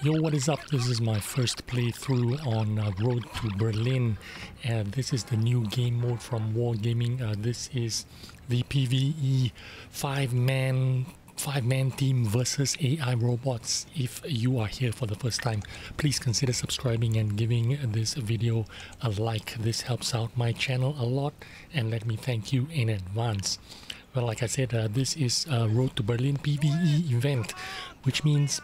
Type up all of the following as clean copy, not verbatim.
Yo, what is up? This is my first playthrough on Road to Berlin. This is the new game mode from Wargaming. This is the PvE five-man team versus AI robots. If you are here for the first time, please consider subscribing and giving this video a like. This helps out my channel a lot, and let me thank you in advance. Well, like I said, this is a Road to Berlin PvE event, which means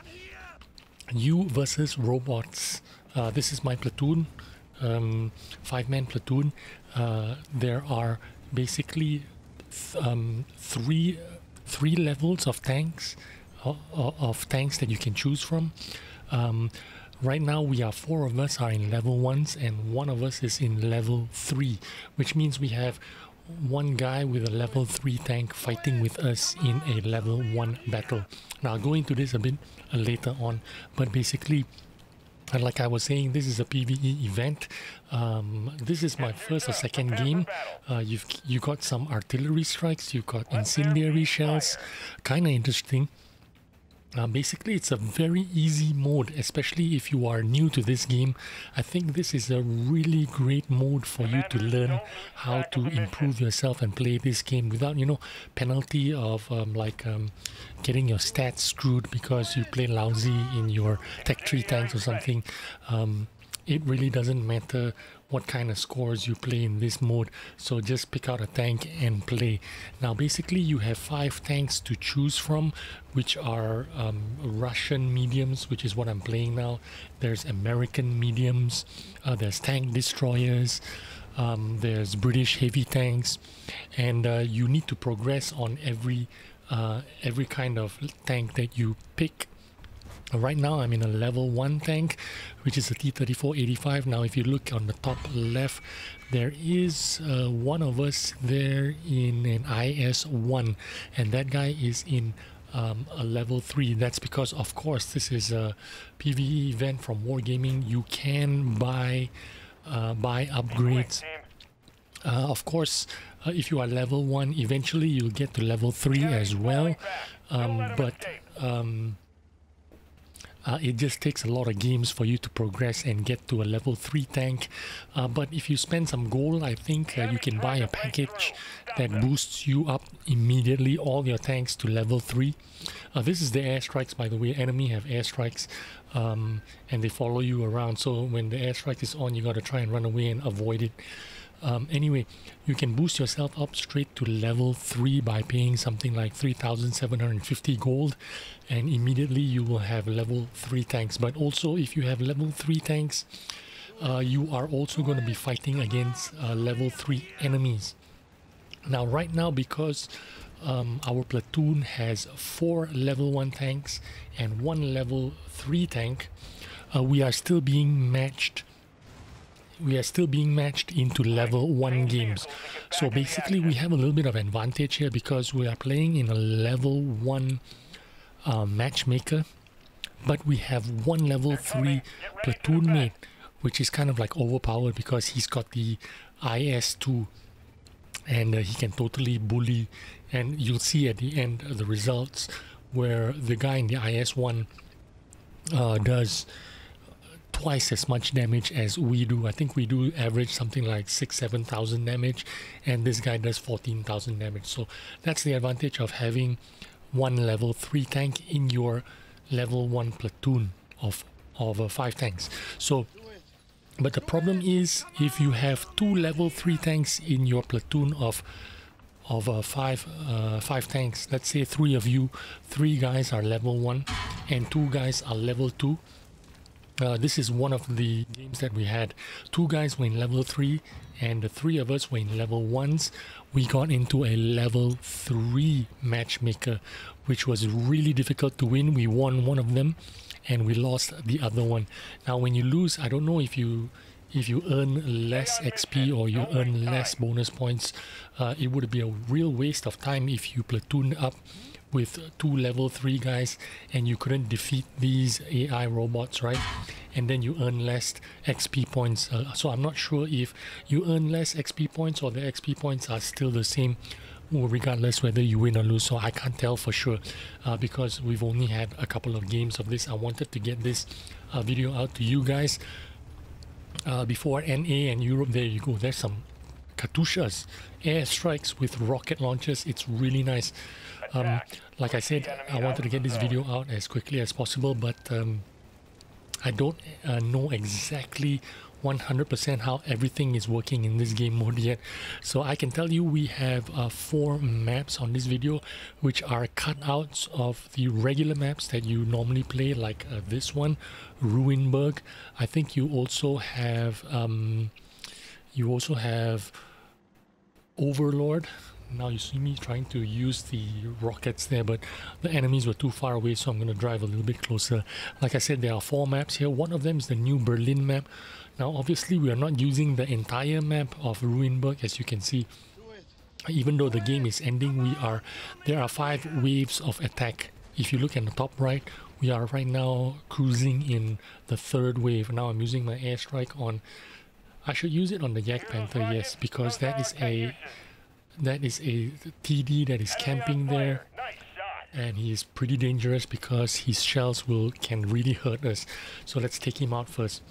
you versus robots. This is my platoon, five-man platoon. There are basically three levels of tanks that you can choose from. Right now we are four of us are in level 1s and one of us is in level 3, which means we have one guy with a level 3 tank fighting with us in a level 1 battle. Now I'll go into this a bit later on, but basically, like I was saying, this is a PvE event. This is my first or second game. You got some artillery strikes, you got incendiary shells, kind of interesting. Basically, it's a very easy mode, especially if you are new to this game. I think this is a really great mode for you to learn how to improve yourself and play this game without, penalty of getting your stats screwed because you play lousy in your Tech 3 tanks or something. It really doesn't matter what kind of scores you play in this mode, so just pick out a tank and play. Now basically you have 5 tanks to choose from, which are Russian mediums, which is what I'm playing now. There's American mediums, there's tank destroyers, there's British heavy tanks, and you need to progress on every kind of tank that you pick. Right now I'm in a level 1 tank, which is a T-34-85. Now if you look on the top left, there is one of us there in an IS-1, and that guy is in a level 3. That's because, of course, this is a PvE event from Wargaming. You can buy upgrades. Of course, if you are level 1, eventually you'll get to level 3 as well, it just takes a lot of games for you to progress and get to a level 3 tank. But if you spend some gold, I think you can buy a package that boosts you up immediately, all your tanks to level 3. This is the airstrikes, by the way. Enemy have airstrikes, and they follow you around. So when the airstrike is on, you got to try and run away and avoid it. Anyway, you can boost yourself up straight to level 3 by paying something like 3,750 gold, and immediately you will have level 3 tanks. But also, if you have level 3 tanks, you are also going to be fighting against level 3 enemies. Now right now, because our platoon has 4 level 1 tanks and 1 level 3 tank, we are still being matched. Into level 1 games. So basically we have a little bit of advantage here because we are playing in a level 1 matchmaker, but we have 1 level 3 platoon mate, which is kind of like overpowered because he's got the IS-2 and he can totally bully, and you'll see at the end the results where the guy in the IS-1 does twice as much damage as we do. I think we do average something like 6,000-7,000 damage, and this guy does 14,000 damage. So that's the advantage of having 1 level 3 tank in your level 1 platoon of 5 tanks. So, but the problem is, if you have 2 level 3 tanks in your platoon of 5 tanks, let's say 3 of you, 3 guys are level 1 and 2 guys are level 2. This is one of the games that we had. 2 guys were in level 3 and the 3 of us were in level 1s. We got into a level 3 matchmaker, which was really difficult to win. We won one of them and we lost the other one. Now when you lose, I don't know if you earn less XP or you earn less bonus points. It would be a real waste of time if you platooned up with 2 level 3 guys and you couldn't defeat these AI robots, right? And then you earn less XP points. So I'm not sure if you earn less XP points or the XP points are still the same regardless whether you win or lose. So I can't tell for sure because we've only had a couple of games of this. I wanted to get this video out to you guys before NA and Europe. There you go. There's some Katyushas, airstrikes with rocket launchers. It's really nice. Like I said, I wanted to get this video out as quickly as possible, but I don't know exactly 100% how everything is working in this game mode yet. So I can tell you we have 4 maps on this video, which are cutouts of the regular maps that you normally play, like this one, Ruinberg. I think you also have Overlord. Now you see me trying to use the rockets there, but the enemies were too far away, so I'm going to drive a little bit closer. Like I said, there are 4 maps here. One of them is the new Berlin map. Now obviously we are not using the entire map of Ruinberg, as you can see. Even though the game is ending, there are 5 waves of attack. If you look at the top right, we are right now cruising in the 3rd wave. Now I'm using my airstrike on, I should use it on the Yak Panther, yes, because that is a TD that is camping there, and he is pretty dangerous because his shells can really hurt us. So let's take him out first.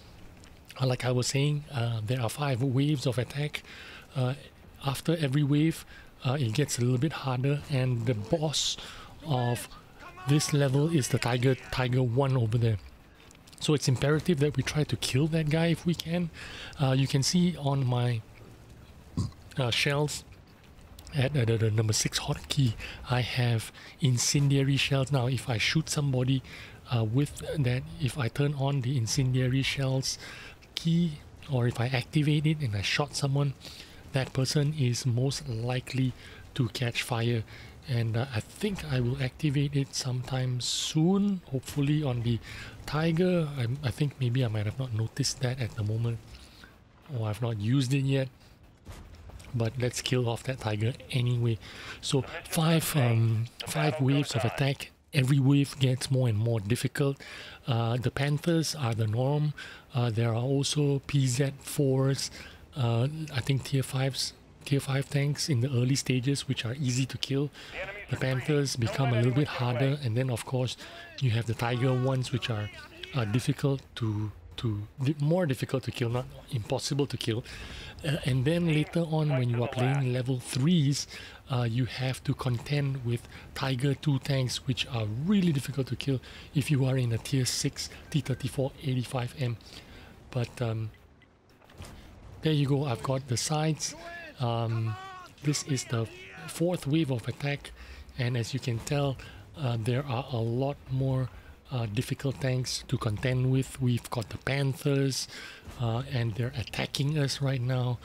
Like I was saying, there are 5 waves of attack. After every wave, it gets a little bit harder, and the boss of this level is the Tiger 1 over there. So it's imperative that we try to kill that guy if we can. You can see on my shells at the number 6 hotkey, I have incendiary shells. Now if I shoot somebody with that, if I turn on the incendiary shells key, or if I activate it and I shot someone, that person is most likely to catch fire. And I think I will activate it sometime soon, hopefully on the Tiger. I think maybe I might have not noticed that at the moment, or I've not used it yet. But let's kill off that Tiger anyway. So 5 waves of attack. Every wave gets more and more difficult. The Panthers are the norm. There are also PZ4s, I think tier 5 tanks in the early stages, which are easy to kill. The Panthers become a little bit harder, and then of course you have the Tiger ones, which are more difficult to kill, not impossible to kill. And then later on, when you are playing level 3s, you have to contend with Tiger 2 tanks, which are really difficult to kill if you are in a tier 6 T-34 85M. But there you go, I've got the sides. This is the 4th wave of attack, and as you can tell, there are a lot more difficult tanks to contend with. We've got the Panthers, and they're attacking us right now.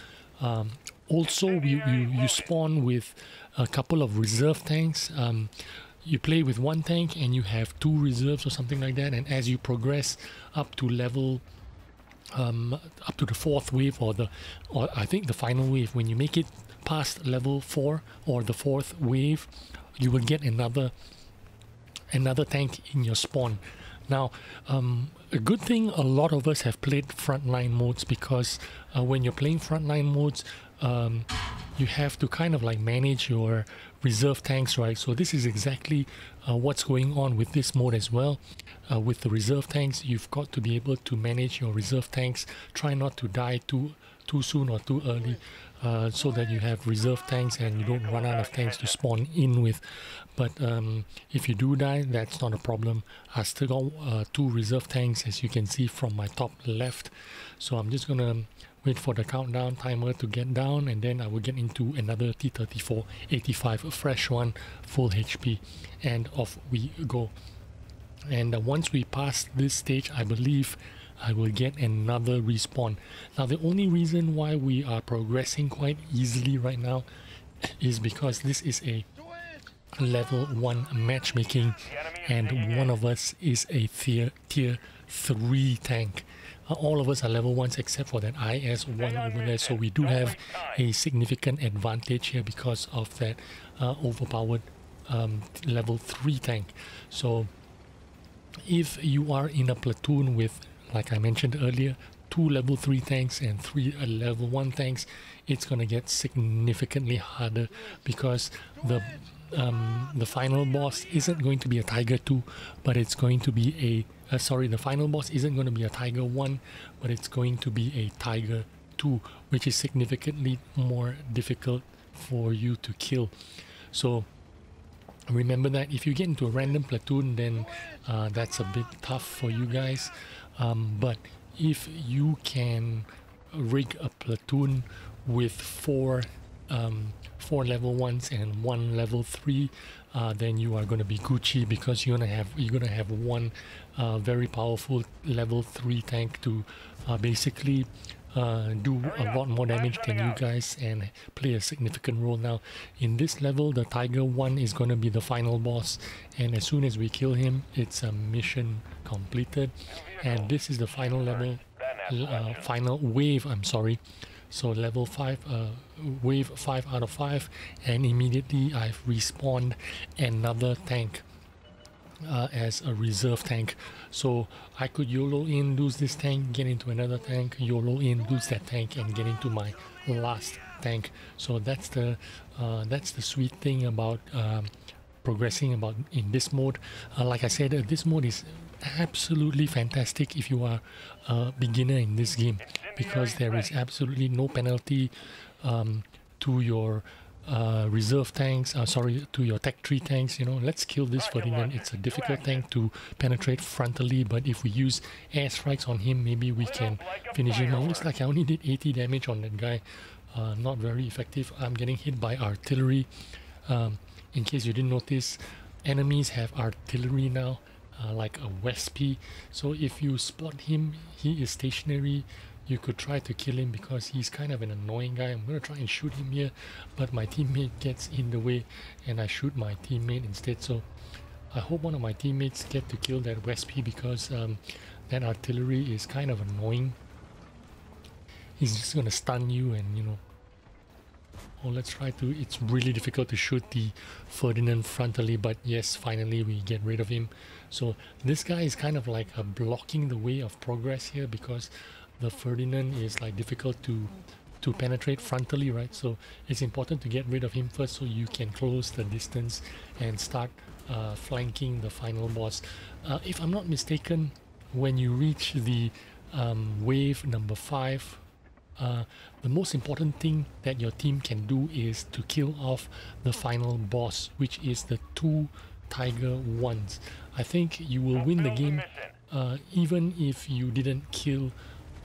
Also, you spawn with a couple of reserve tanks. You play with 1 tank and you have 2 reserves or something like that, and as you progress up to level up to the 4th wave, or I think the final wave, when you make it past level 4 or the 4th wave, you will get another tank in your spawn. Now, a good thing, a lot of us have played frontline modes, because when you're playing frontline modes, you have to kind of like manage your reserve tanks, right? So this is exactly what's going on with this mode as well. With the reserve tanks, you've got to be able to manage your reserve tanks. Try not to die too soon or too early, so that you have reserve tanks and you don't run out of tanks to spawn in with. But if you do die, that's not a problem. I still got 2 reserve tanks, as you can see from my top left. So I'm just gonna wait for the countdown timer to get down, and then I will get into another T-34 85, a fresh one, full HP, and off we go. And once we pass this stage, I believe I will get another respawn. Now, the only reason why we are progressing quite easily right now is because this is a level 1 matchmaking, and one of us is a tier 3 tank. All of us are level 1s except for that IS-1 over there, so we do have a significant advantage here because of that overpowered level 3 tank. So if you are in a platoon with, like I mentioned earlier, 2 level 3 tanks and 3 level 1 tanks, it's gonna get significantly harder, because the final boss isn't going to be a Tiger 2, but it's going to be a the final boss isn't going to be a Tiger 1, but it's going to be a Tiger 2, which is significantly more difficult for you to kill. So remember that if you get into a random platoon, then that's a bit tough for you guys, but if you can rig a platoon with 4 level 1s and 1 level 3, then you are going to be Gucci, because you're gonna have one very powerful level 3 tank to basically do a lot more damage than you guys and play a significant role. Now in this level, the Tiger 1 is going to be the final boss, and as soon as we kill him, it's a mission completed, and this is the final level, final wave, I'm sorry. So level 5, wave 5 out of 5, and immediately I've respawned another tank as a reserve tank. So I could YOLO in, lose this tank, get into another tank, YOLO in, lose that tank, and get into my last tank. So that's the sweet thing about progressing about in this mode. Like I said, this mode is absolutely fantastic if you are a beginner in this game, because there is absolutely no penalty to your reserve tanks, to your tech 3 tanks. You know, let's kill this Ferdinand. It's a difficult tank to penetrate frontally, but if we use airstrikes on him, maybe we can finish him. It looks like I only did 80 damage on that guy. Not very effective. I'm getting hit by artillery. In case you didn't notice, enemies have artillery now, like a Wespy. So if you spot him, he is stationary, you could try to kill him because he's kind of an annoying guy. I'm going to try and shoot him here, but my teammate gets in the way and I shoot my teammate instead. So I hope one of my teammates get to kill that Wespy, because that artillery is kind of annoying. He's just going to stun you, and you know, let's try to, it's really difficult to shoot the Ferdinand frontally, but yes, finally we get rid of him. So this guy is kind of like blocking the way of progress here, because the Ferdinand is like difficult to penetrate frontally, right? So it's important to get rid of him first, so you can close the distance and start flanking the final boss. If I'm not mistaken, when you reach the wave number 5, the most important thing that your team can do is to kill off the final boss, which is the 2 Tiger 1s. I think you will win the game even if you didn't kill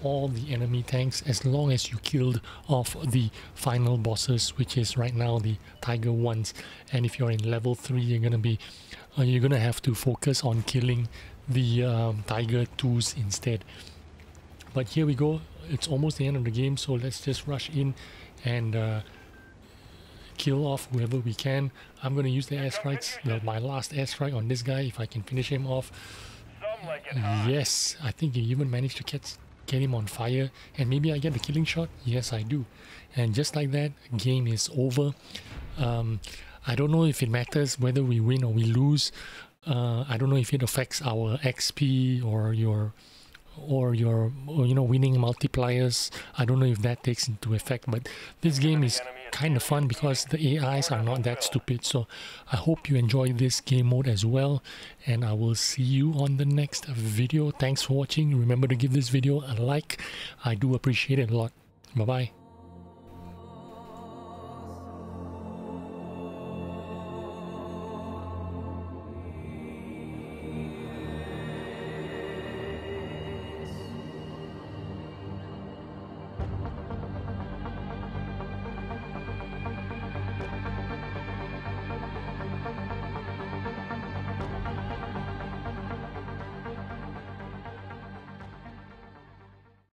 all the enemy tanks, as long as you killed off the final bosses, which is right now the Tiger 1s. And if you're in level 3, you're gonna have to focus on killing the Tiger 2s instead. But here we go, it's almost the end of the game, so let's just rush in and kill off whoever we can. I'm going to use the airstrikes, my last airstrike on this guy, if I can finish him off. Yes, I think you even managed to get him on fire, and maybe I get the killing shot. Yes, I do. And just like that, game is over. I don't know if it matters whether we win or we lose. I don't know if it affects our XP or your winning multipliers. I don't know if that takes into effect, but this game is kind of fun because the AIs are not that stupid. So I hope you enjoy this game mode as well, and I will see you on the next video. Thanks for watching. Remember to give this video a like. I do appreciate it a lot. Bye bye.